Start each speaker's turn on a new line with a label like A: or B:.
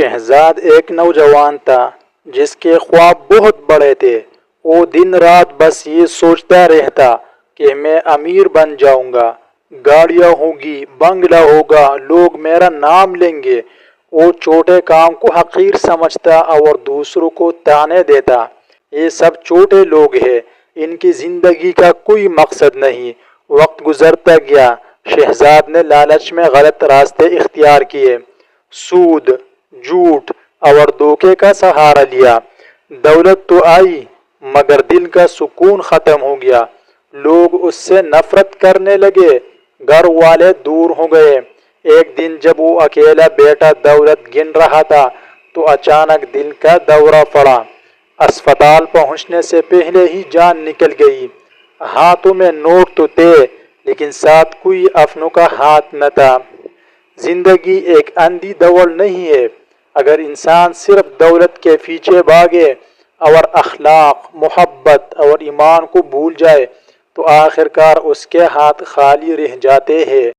A: شہزاد ایک نوجوان تھا جس کے خواب بہت بڑے تھے۔ وہ دن رات بس یہ سوچتا رہتا کہ میں امیر بن جاؤں گا، گاڑیاں ہوگی، بنگلہ ہوگا، لوگ میرا نام لیں گے۔ وہ چھوٹے کام کو حقیر سمجھتا اور دوسروں کو طعنے دیتا۔ یہ سب چھوٹے لوگ ہیں، ان کی زندگی کا کوئی مقصد نہیں۔ وقت گزرتا گیا، شہزاد نے لالچ میں غلط راستے اختیار کیے، سود، جھوٹ اور دھوکے کا سہارا لیا۔ دولت تو آئی مگر دل کا سکون ختم ہو گیا۔ لوگ اس سے نفرت کرنے لگے، گھر والے دور ہو گئے۔ ایک دن جب وہ اکیلا بیٹھا دولت گن رہا تھا تو اچانک دل کا دورہ پڑا۔ اسپتال پہنچنے سے پہلے ہی جان نکل گئی۔ ہاتھوں میں نوٹ تو تھے لیکن ساتھ کوئی اپنوں کا ہاتھ نہ تھا۔ زندگی ایک اندھی دوڑ نہیں ہے۔ اگر انسان صرف دولت کے پیچھے بھاگے اور اخلاق، محبت اور ایمان کو بھول جائے تو آخر کار اس کے ہاتھ خالی رہ جاتے ہیں۔